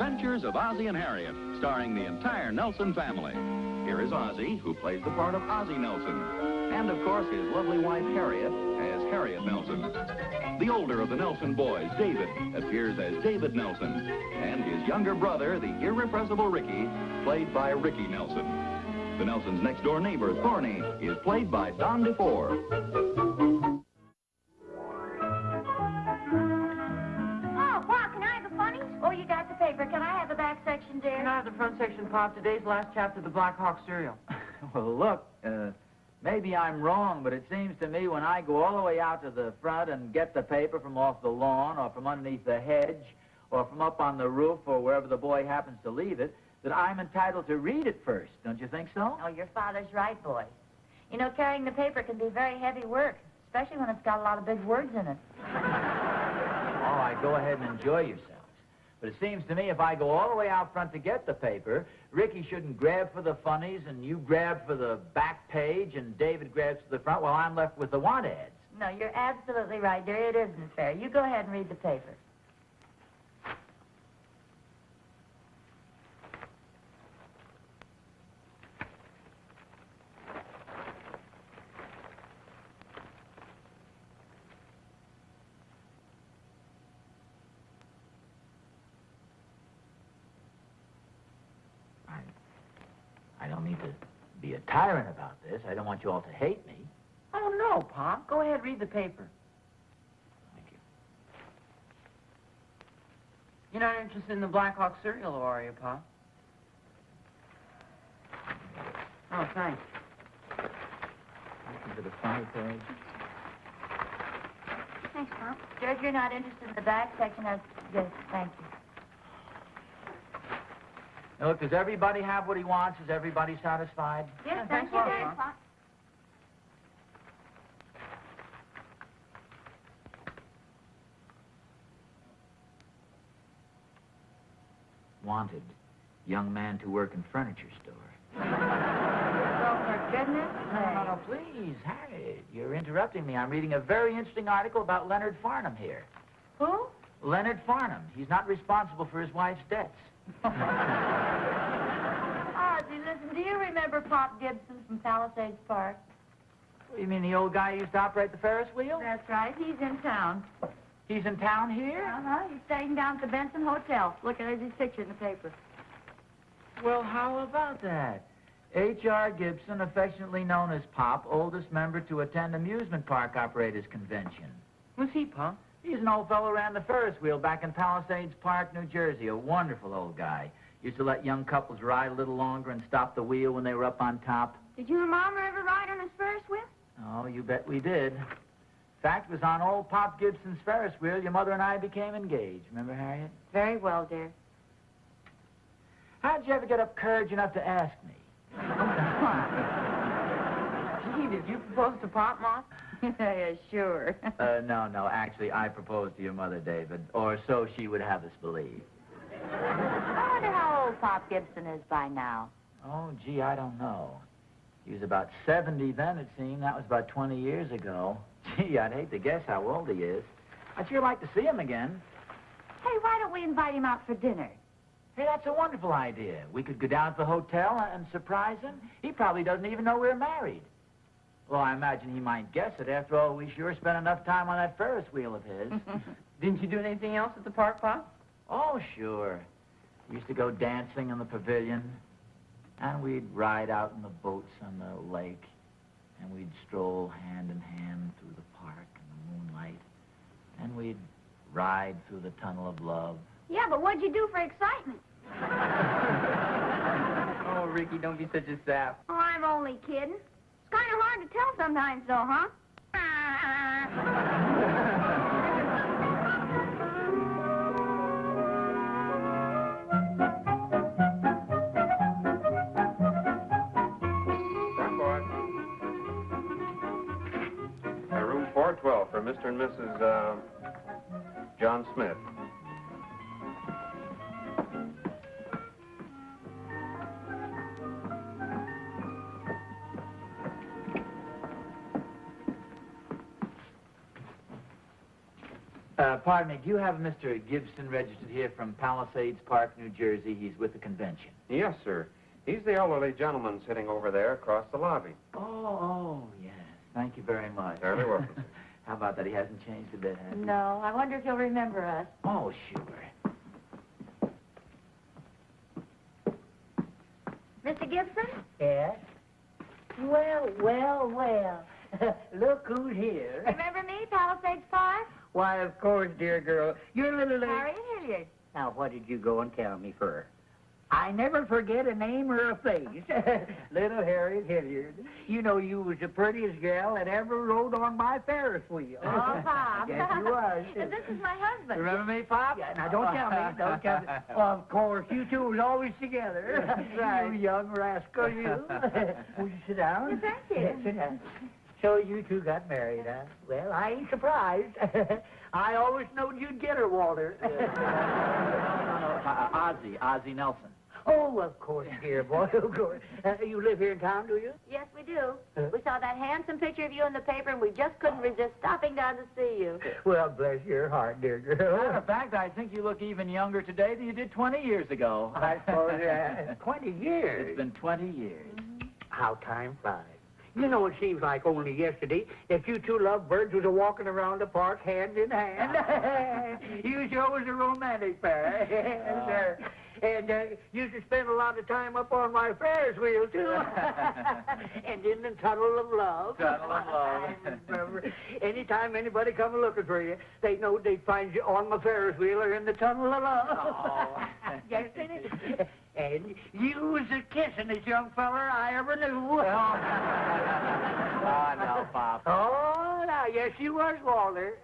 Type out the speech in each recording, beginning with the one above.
Adventures of Ozzie and Harriet, starring the entire Nelson family. Here is Ozzie, who plays the part of Ozzie Nelson. And, of course, his lovely wife, Harriet, as Harriet Nelson. The older of the Nelson boys, David, appears as David Nelson. And his younger brother, the irrepressible Ricky, played by Ricky Nelson. The Nelsons' next-door neighbor, Thorny, is played by Don DeFore. Oh, you got the paper. Can I have the back section, dear? Can I have the front section, Pop? Today's last chapter of the Black Hawk serial. Well, look, maybe I'm wrong, but it seems to me when I go all the way out to the front and get the paper from off the lawn or from underneath the hedge or from up on the roof or wherever the boy happens to leave it, that I'm entitled to read it first. Don't you think so? Oh, your father's right, boy. You know, carrying the paper can be very heavy work, especially when it's got a lot of big words in it. Oh, I go ahead and enjoy yourself. But it seems to me if I go all the way out front to get the paper, Ricky shouldn't grab for the funnies and you grab for the back page and David grabs for the front while I'm left with the want ads. No, you're absolutely right, dear. It isn't fair. You go ahead and read the paper. I don't mean to be a tyrant about this. I don't want you all to hate me. Oh, no, Pop. Go ahead, read the paper. Thank you. You're not interested in the Black Hawk serial, are you, Pop? Oh, thanks. Listen to the funny page. Thanks, Mom. Dear, if you're not interested in the back section, that's good. Thank you. Now, look, does everybody have what he wants? Is everybody satisfied? Yes, thank you, Dad. Wanted. Young man to work in furniture store. Oh, for goodness sake. No, please, Harriet. You're interrupting me. I'm reading a very interesting article about Leonard Farnham here. Who? Leonard Farnham. He's not responsible for his wife's debts. Ozzie, listen, do you remember Pop Gibson from Palisades Park? You mean the old guy who used to operate the Ferris wheel? That's right. He's in town. He's in town here? Uh-huh. He's staying down at the Benson Hotel. Look, there's his picture in the paper. Well, how about that? H.R. Gibson, affectionately known as Pop, oldest member to attend amusement park operators convention. Who's he, Pop? He's an old fellow who ran the Ferris wheel back in Palisades Park, New Jersey. A wonderful old guy. Used to let young couples ride a little longer and stop the wheel when they were up on top. Did you and Mama ever ride on his Ferris wheel? Oh, you bet we did. In fact, it was on old Pop Gibson's Ferris wheel your mother and I became engaged. Remember, Harriet? Very well, dear. How'd you ever get up courage enough to ask me? Gee, did you propose to Pop, Ma? Yeah, sure. No. Actually, I proposed to your mother, David, or so she would have us believe. I wonder how old Pop Gibson is by now. Oh, gee, I don't know. He was about 70 then, it seemed. That was about 20 years ago. Gee, I'd hate to guess how old he is. I'd sure like to see him again. Hey, why don't we invite him out for dinner? Hey, that's a wonderful idea. We could go down to the hotel and surprise him. He probably doesn't even know we're married. Well, I imagine he might guess it. After all, we sure spent enough time on that Ferris wheel of his. Didn't you do anything else at the park, Pop? Oh, sure. We used to go dancing in the pavilion, and we'd ride out in the boats on the lake, and we'd stroll hand in hand through the park in the moonlight, and we'd ride through the tunnel of love. Yeah, but what'd you do for excitement? Oh, Ricky, don't be such a sap. Oh, I'm only kidding. It's kind of hard to tell sometimes, though, huh? Room 412 for Mr. and Mrs. John Smith. Pardon me, do you have Mr. Gibson registered here from Palisades Park, New Jersey? He's with the convention. Yes, sir. He's the elderly gentleman sitting over there across the lobby. Oh, yes. Thank you very much. Very welcome, sir. How about that? He hasn't changed a bit, has he? No, I wonder if he'll remember us. Oh, sure. Mr. Gibson? Yes? Well, well, well. Look who's here. Remember me, Palisades Park? Why, of course, dear girl. You're little lady. Harriet Hilliard. Now, what did you go and tell me for? I never forget a name or a face. Little Harriet Hilliard. You know you was the prettiest gal that ever rode on my Ferris wheel. Oh, Pop. Yes, you was. And this is my husband. Remember me, Pop? Yeah, now, don't tell me. Don't tell me. Of course, you two was always together. That's right. You young rascal, you. Will you sit down? Yes, thank you. Sit down. So you two got married, huh? Well, I ain't surprised. I always knowed you'd get her, Walter. Ozzie Nelson. Oh, of course, dear boy, of course. You live here in town, do you? Yes, we do. We saw that handsome picture of you in the paper, and we just couldn't resist stopping down to see you. Well, bless your heart, dear girl. Matter of fact, I think you look even younger today than you did 20 years ago. I suppose 20 years. It's been 20 years. How time flies. You know, it seems like only yesterday that you two lovebirds was walking around the park hand in hand. You sure was a romantic pair. Yes, sir. And used to spend a lot of time up on my Ferris wheel, too. And in the tunnel of love. Tunnel of love. I remember. Anytime anybody come looking for you, they know they'd find you on my Ferris wheel or in the tunnel of love. Oh. Yes, it. And you was the kissingest young feller I ever knew. Oh, no, Pop. Oh, now, yes, you was, Walter.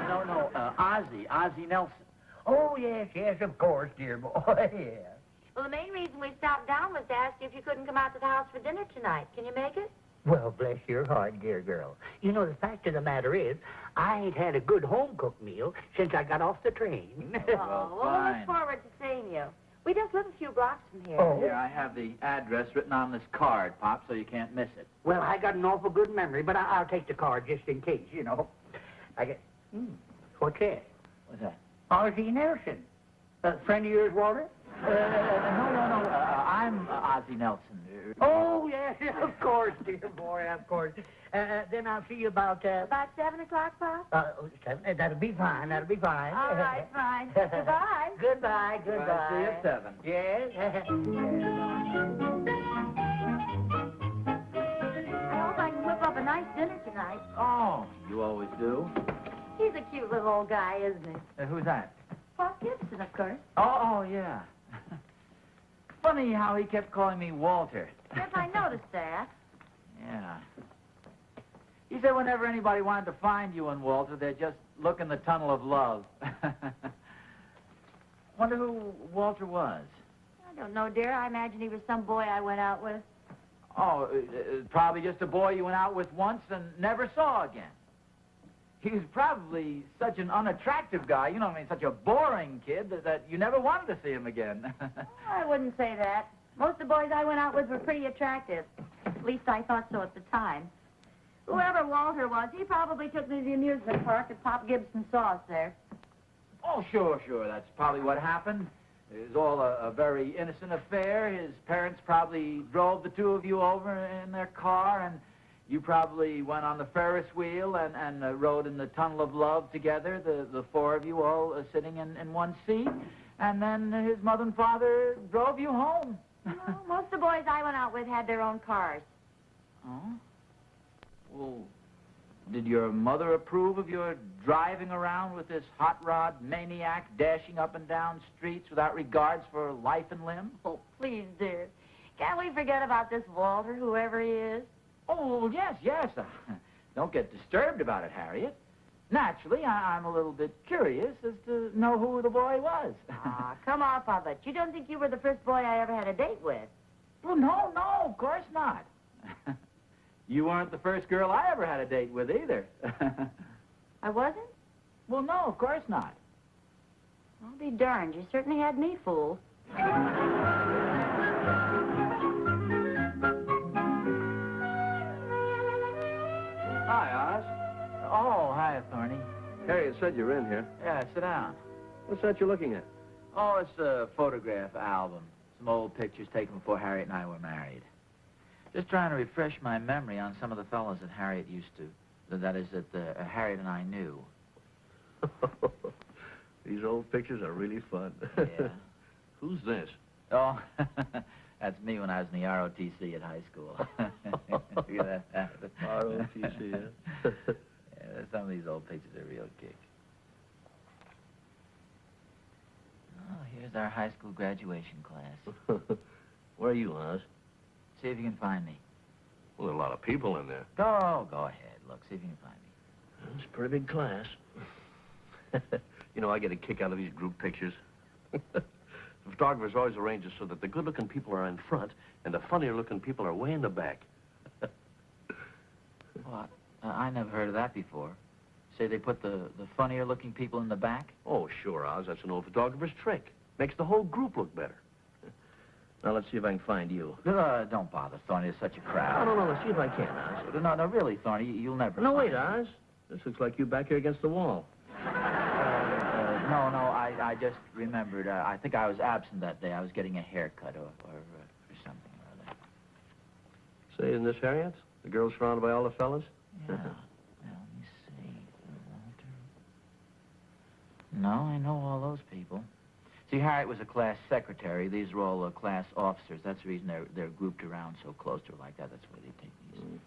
No, Ozzie Nelson. Oh, yes, of course, dear boy, yeah. Well, the main reason we stopped down was to ask you if you couldn't come out to the house for dinner tonight. Can you make it? Well, bless your heart, dear girl. You know, the fact of the matter is, I ain't had a good home-cooked meal since I got off the train. Well, we fine. look forward to seeing you. We just live a few blocks from here. Oh. Here, I have the address written on this card, Pop, so you can't miss it. Well, I got an awful good memory, but I'll take the card just in case, you know. I get... What's that? What's that? Ozzie Nelson. Friend of yours, Walter? No. I'm Ozzie Nelson. Oh, yes, of course, dear boy, of course. Then I'll see you about... About 7 o'clock, Pop? 7. That'll be fine, that'll be fine. All right, fine. Goodbye. Goodbye. See you at 7. Yes. I hope I can whip up a nice dinner tonight. Oh, you always do. He's a cute little old guy, isn't he? Who's that? Pop Gibson, of course. Oh, yeah. Funny how he kept calling me Walter. Yes, I noticed that. Yeah. He said whenever anybody wanted to find you and Walter, they'd just look in the tunnel of love. Wonder who Walter was. I don't know, dear. I imagine he was some boy I went out with. Oh, probably just a boy you went out with once and never saw again. He was probably such an unattractive guy, you know what I mean, such a boring kid that you never wanted to see him again. I wouldn't say that. Most of the boys I went out with were pretty attractive. At least I thought so at the time. Whoever Walter was, he probably took me to the amusement park and Pop Gibson saw us there. Oh, sure. That's probably what happened. It was all a very innocent affair. His parents probably drove the two of you over in their car, and you probably went on the Ferris wheel and rode in the tunnel of love together, the four of you all sitting in one seat. And then his mother and father drove you home. No, most of the boys I went out with had their own cars. Oh? Well, did your mother approve of your driving around with this hot rod maniac dashing up and down streets without regards for life and limb? Oh, please, dear. Can't we forget about this Walter, whoever he is? Oh, yes. Don't get disturbed about it, Harriet. Naturally, I'm a little bit curious as to know who the boy was. Ah, come off of it. You don't think you were the first boy I ever had a date with? Well, no, of course not. You weren't the first girl I ever had a date with either. I wasn't? Well, no, of course not. I'll be darned. You certainly had me fooled. Hi, Oz. Oh, hi, Thorny. Harriet said you're in here. Yeah, sit down. What's that you're looking at? Oh, it's a photograph album. Some old pictures taken before Harriet and I were married. Just trying to refresh my memory on some of the fellows that Harriet used to... That is, that Harriet and I knew. These old pictures are really fun. Yeah. Who's this? Oh, that's me when I was in the ROTC at high school. Look at that. ROTC, yeah? Yeah, some of these old pictures are real kicks. Oh, here's our high school graduation class. Where are you, Oz? See if you can find me. Well, there are a lot of people in there. Go ahead. Look, see if you can find me. It's a pretty big class. You know, I get a kick out of these group pictures. The photographers always arrange it so that the good-looking people are in front and the funnier-looking people are way in the back. What? I never heard of that before. Say they put the funnier-looking people in the back? Oh, sure, Oz. That's an old photographer's trick. Makes the whole group look better. Now, let's see if I can find you. Don't bother, Thorny. There's such a crowd. No, let's see if I can, Oz. No, really, Thorny, you'll never No, find wait, me. Oz. This looks like you back here against the wall. No, I just remembered. I think I was absent that day. I was getting a haircut or something or other. Say, isn't this Harriet? The girl surrounded by all the fellas? Yeah. Now, let me see. Walter. No, I know all those people. See, Harriet was a class secretary. These are all class officers. That's the reason they're grouped around so close to her like that. That's why they take these.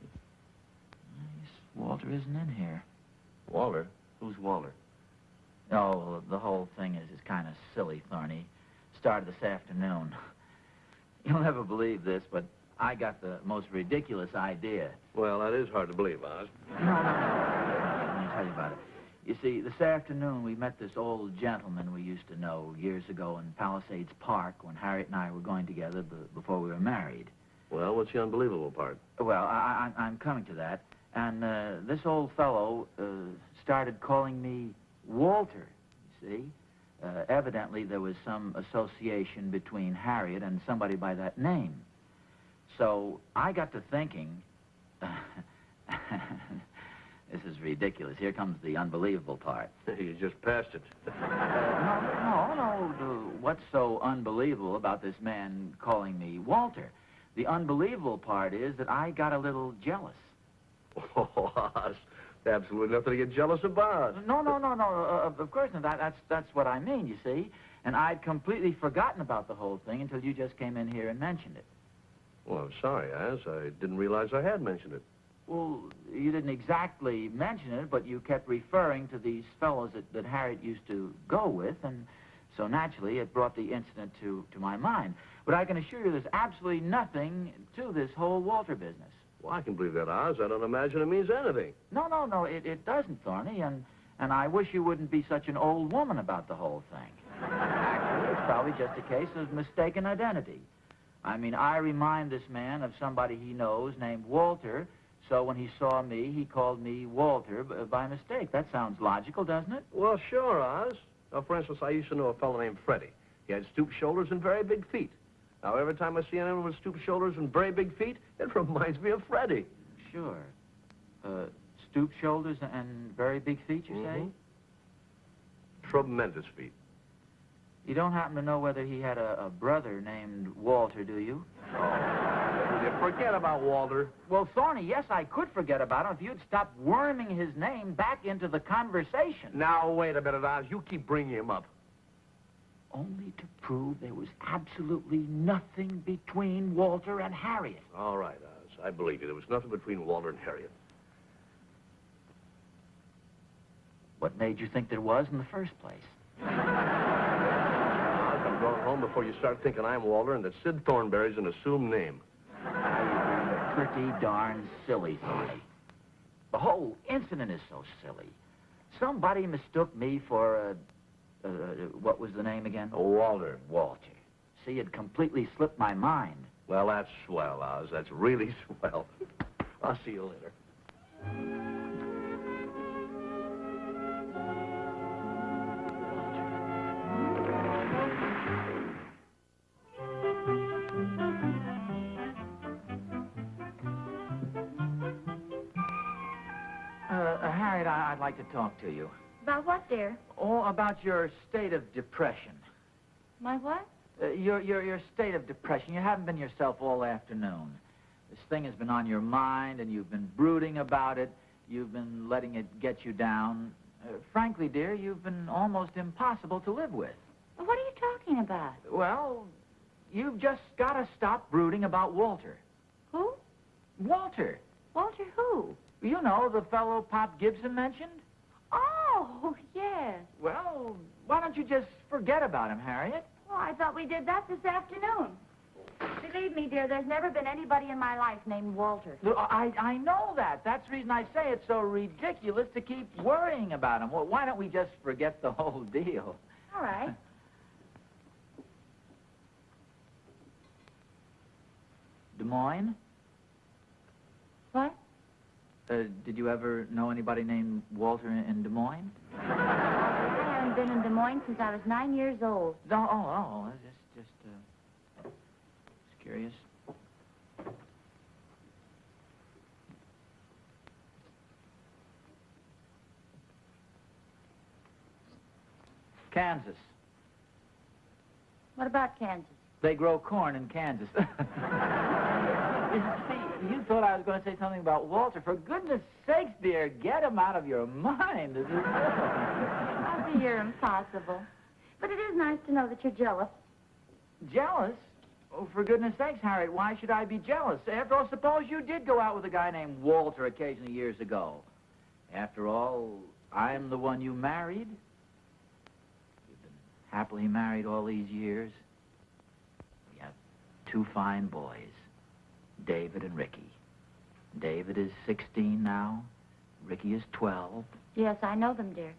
I guess Walter isn't in here. Walter? Who's Walter? Oh, the whole thing is kind of silly, Thorny. Started this afternoon. You'll never believe this, but I got the most ridiculous idea. Well, that is hard to believe, Oz. No. Let me tell you about it. You see, this afternoon we met this old gentleman we used to know years ago in Palisades Park when Harriet and I were going together before we were married. Well, what's the unbelievable part? Well, I'm coming to that. And this old fellow started calling me Walter, you see. Evidently, there was some association between Harriet and somebody by that name. So I got to thinking... This is ridiculous. Here comes the unbelievable part. You just passed it. No. What's so unbelievable about this man calling me Walter? The unbelievable part is that I got a little jealous. Oh, Oz, absolutely nothing to get jealous about. No. Of course not. That's what I mean, you see. And I'd completely forgotten about the whole thing until you just came in here and mentioned it. Well, I'm sorry, Oz. I didn't realize I had mentioned it. Well, you didn't exactly mention it, but you kept referring to these fellows that Harriet used to go with, and so naturally it brought the incident to my mind. But I can assure you there's absolutely nothing to this whole Walter business. Well, I can believe that, Oz. I don't imagine it means anything. No, it doesn't, Thorny, and I wish you wouldn't be such an old woman about the whole thing. Actually, it's probably just a case of mistaken identity. I mean, I remind this man of somebody he knows named Walter, so when he saw me, he called me Walter by mistake. That sounds logical, doesn't it? Well, sure, Oz. Now, for instance, I used to know a fellow named Freddie. He had stooped shoulders and very big feet. Now, every time I see anyone with stooped shoulders and very big feet, it reminds me of Freddie. Sure. Stooped shoulders and very big feet, you say? Tremendous feet. You don't happen to know whether he had a brother named Walter, do you? Will you forget about Walter? Well, Thorny, yes, I could forget about him if you'd stop worming his name back into the conversation. Now, wait a minute, Oz. You keep bringing him up. Only to prove there was absolutely nothing between Walter and Harriet. All right, Oz. I believe you. There was nothing between Walter and Harriet. What made you think there was in the first place? Oz, I'm going home before you start thinking I'm Walter and that Sid Thornberry's an assumed name. You're pretty darn silly, Thorny. The whole incident is so silly. Somebody mistook me for, what was the name again? Walter. Walter. See, it completely slipped my mind. Well, that's swell, Oz. That's really swell. I'll see you later. Harriet, I'd like to talk to you. About what, dear? Oh, about your state of depression. My what? Your state of depression. You haven't been yourself all afternoon. This thing has been on your mind, and you've been brooding about it. You've been letting it get you down. Frankly, dear, you've been almost impossible to live with. Well, what are you talking about? Well, you've just got to stop brooding about Walter. Who? Walter. Walter who? You know, the fellow Pop Gibson mentioned. Oh, yes. Well, why don't you just forget about him, Harriet? Well, I thought we did that this afternoon. Believe me, dear, there's never been anybody in my life named Walter. I know that. That's the reason I say it's so ridiculous to keep worrying about him. Well, why don't we just forget the whole deal? All right. Des Moines? What? Did you ever know anybody named Walter in Des Moines? I haven't been in Des Moines since I was 9 years old. No, just curious. Kansas. What about Kansas? They grow corn in Kansas. See, you thought I was going to say something about Walter. For goodness sakes, dear, get him out of your mind. Ozzie, you're impossible. But it is nice to know that you're jealous. Jealous? Oh, for goodness sakes, Harriet, why should I be jealous? After all, suppose you did go out with a guy named Walter occasionally years ago. After all, I'm the one you married. You've been happily married all these years. We have 2 fine boys, David and Ricky. David is 16 now. Ricky is 12. Yes, I know them, dear.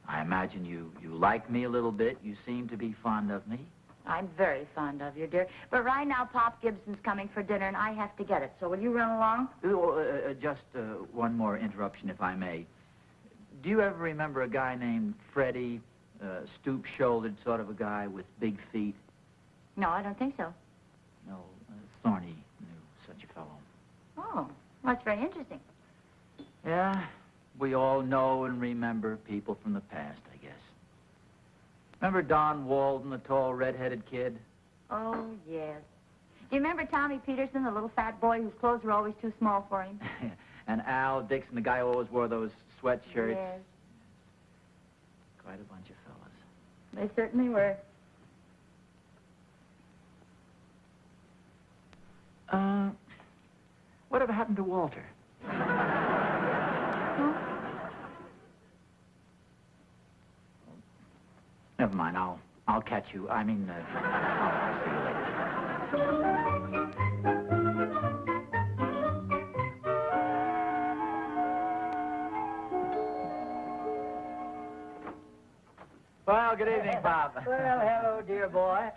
I imagine you like me a little bit. You seem to be fond of me. I'm very fond of you, dear. But right now, Pop Gibson's coming for dinner, and I have to get it. So will you run along? Just one more interruption, if I may. Do you ever remember a guy named Freddie, stoop-shouldered sort of a guy with big feet? No, I don't think so. No, Thorny knew such a fellow. Oh, well, that's very interesting. Yeah, we all know and remember people from the past, I guess. Remember Don Walden, the tall, red-headed kid? Oh, yes. Do you remember Tommy Peterson, the little fat boy whose clothes were always too small for him? And Al Dixon, the guy who always wore those sweatshirts? Yes. Quite a bunch of fellas. They certainly were. Whatever happened to Walter? Never mind, I'll catch you. I mean, I'll see you later. Well, good evening, Bob. Well, hello, dear boy.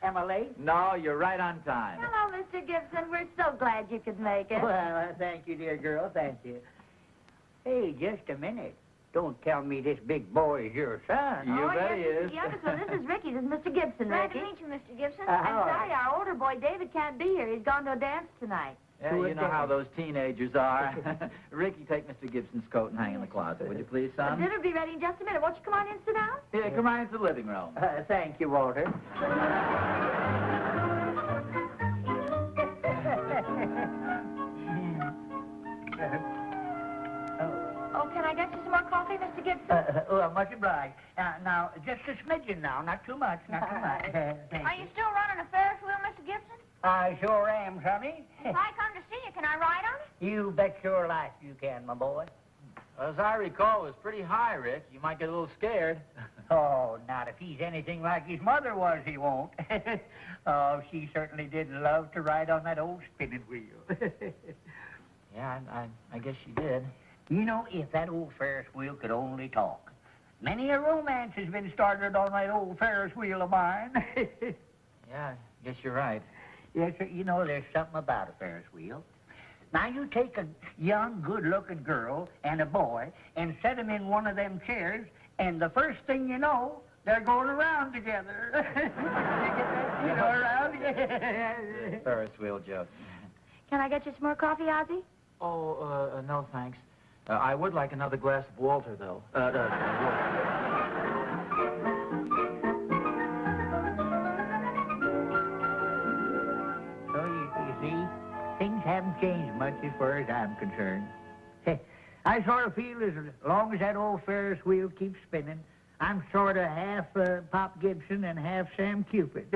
Am I late? No, you're right on time. Hello, Mr. Gibson. We're so glad you could make it. Well, thank you, dear girl, thank you. Hey, just a minute. Don't tell me this big boy is your son. You bet yes, he this is. is the youngest one. This is Ricky. This is Mr. Gibson, Glad Ricky. to meet you, Mr. Gibson. I'm sorry, our older boy David can't be here. He's gone to a dance tonight. Yeah, you know how those teenagers are. Ricky, take Mr. Gibson's coat and hang in the closet, would you please, son? Dinner'll be ready in just a minute. Won't you come on in and sit down? Yeah, come on into the living room. Thank you, Walter. Oh, can I get you some more coffee, Mr. Gibson? Much obliged. Now, just a smidgen now, not too much, not too much. Thank Are you still running a Ferris wheel, Mr. Gibson? I sure am, sonny. If I come to see you, can I ride on it? You bet your life you can, my boy. As I recall, it was pretty high, Rick. You might get a little scared. Oh, not if he's anything like his mother was, he won't. Oh, she certainly did love to ride on that old spinning wheel. Yeah, I guess she did. You know, if that old Ferris wheel could only talk. Many a romance has been started on that old Ferris wheel of mine. Yeah, I guess you're right. Yes, sir. You know, there's something about a Ferris wheel. Now, you take a young, good-looking girl and a boy and set them in one of them chairs, and the first thing you know, they're going around together. You know, around together. Ferris wheel joke. Can I get you some more coffee, Ozzie? Oh, no, thanks. I would like another glass of Walter, though. Walter. So you see, things haven't changed much as far as I'm concerned. I sort of feel as long as that old Ferris wheel keeps spinning, I'm sort of half Pop Gibson and half Sam Cupid.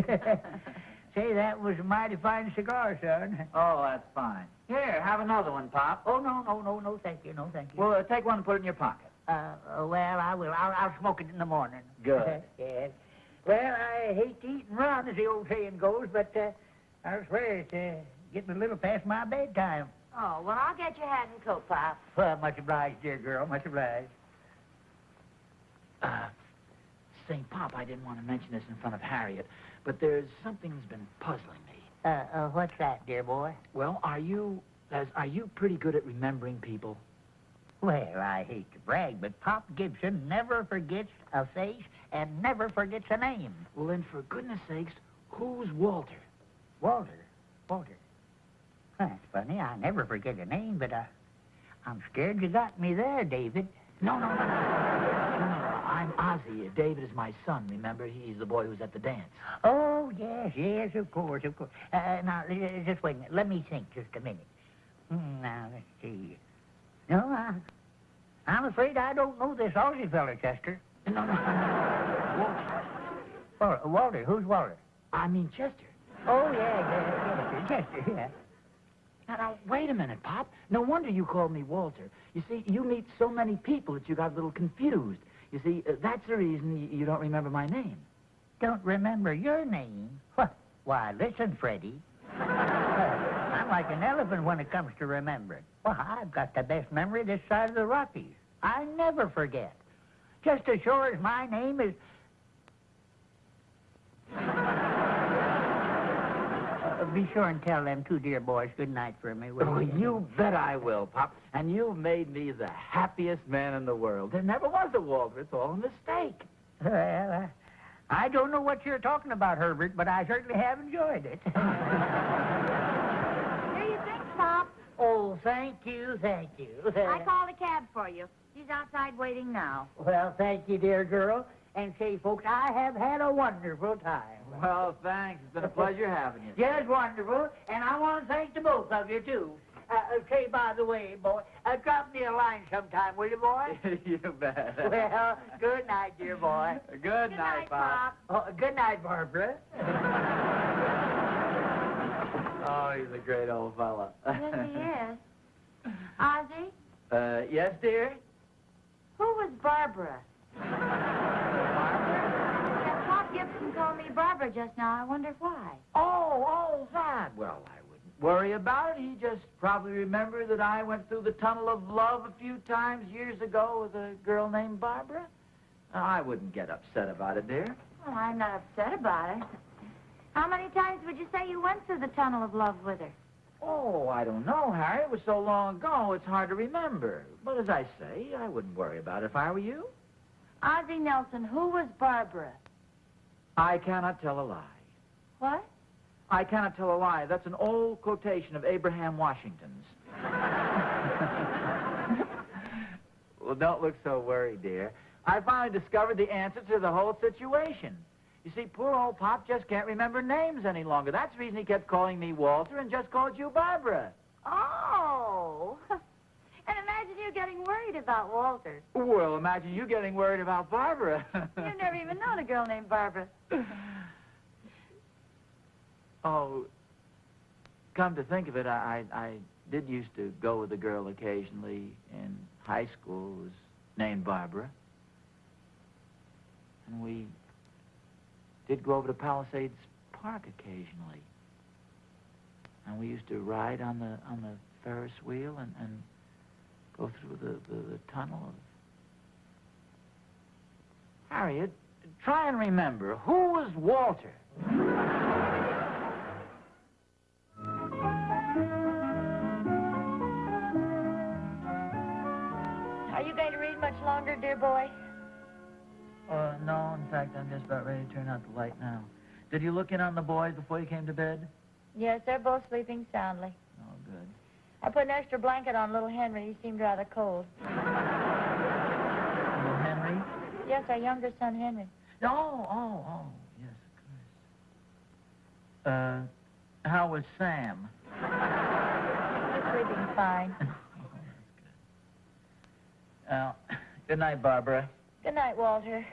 Say, that was a mighty fine cigar, son. Oh, that's fine. Here, have another one, Pop. Oh, no, thank you, no, thank you. Well, take one and put it in your pocket. Well, I will. I'll smoke it in the morning. Good. Yes. Well, I hate to eat and run, as the old saying goes, but I swear it's getting a little past my bedtime. Oh, well, I'll get your hat and coat, Pop. Well, much obliged, dear girl, much obliged. Say, Pop, I didn't want to mention this in front of Harriet, but there's something that's been puzzling me. What's that, dear boy? Well, are you pretty good at remembering people? Well, I hate to brag, but Pop Gibson never forgets a face and never forgets a name. Well, then, for goodness sakes, who's Walter? Walter. That's funny. I never forget a name, but I'm scared you got me there, David. No. I'm Ozzie. David is my son, remember? He's the boy who's at the dance. Oh, yes, of course. Now, just wait a minute. Let me think just a minute. Now, let's see. No, I'm afraid I don't know this Ozzie fella, Chester. No. Walter. Who's Walter? I mean Chester. Oh, yeah, Chester, yeah. Now, wait a minute, Pop. No wonder you called me Walter. You see, you meet so many people that you got a little confused. You see, that's the reason you don't remember my name. Don't remember your name? What? Why, listen, Freddie. I'm like an elephant when it comes to remembering. Well, I've got the best memory this side of the Rockies. I never forget. Just as sure as my name is... Be sure and tell them two dear boys good night for me, will you? You bet I will, Pop. And you've made me the happiest man in the world. There never was a Walter. It's all a mistake. Well, I don't know what you're talking about, Herbert, but I certainly have enjoyed it. Here you think, Pop. Oh, thank you. I called a cab for you. He's outside waiting now. Well, thank you, dear girl. And say, folks, I have had a wonderful time. Well, thanks. It's been a pleasure having you. Just wonderful. And I want to thank the both of you, too. Say, by the way, boy, drop me a line sometime, will you, boy? You bet. Well, good night, dear boy. Good night, Pop. Oh, good night, Barbara. Oh, he's a great old fella. Yes, he is. Ozzie? Yes, dear? Who was Barbara? Yeah, Pop Gibson called me Barbara just now. I wonder why. Oh, that. Well, I wouldn't worry about it. He just probably remembered that I went through the tunnel of love a few times years ago with a girl named Barbara. I wouldn't get upset about it, dear. Well, I'm not upset about it. How many times would you say you went through the tunnel of love with her? Oh, I don't know, Harry. It was so long ago, it's hard to remember. But as I say, I wouldn't worry about it if I were you. Ozzie Nelson, who was Barbara? I cannot tell a lie. What? I cannot tell a lie. That's an old quotation of Abraham Washington's. Well, don't look so worried, dear. I finally discovered the answer to the whole situation. You see, poor old Pop just can't remember names any longer. That's the reason he kept calling me Walter and just called you Barbara. Oh. And imagine you getting worried about Walter. Well, imagine you getting worried about Barbara. You've never even known a girl named Barbara. Oh, come to think of it, I did used to go with a girl occasionally in high school who was named Barbara. And we did go over to Palisades Park occasionally. And we used to ride on the Ferris wheel and go through the tunnel of... Harriet, try and remember, who was Walter? Are you going to read much longer, dear boy? No, in fact, I'm just about ready to turn out the light now. Did you look in on the boys before you came to bed? Yes, they're both sleeping soundly. Oh, good. good. I put an extra blanket on little Henry. He seemed rather cold. Little Henry? Yes, our younger son, Henry. Oh, yes, of course. How was Sam? He's sleeping fine. Oh, that's good. Well, good night, Barbara. Good night, Walter.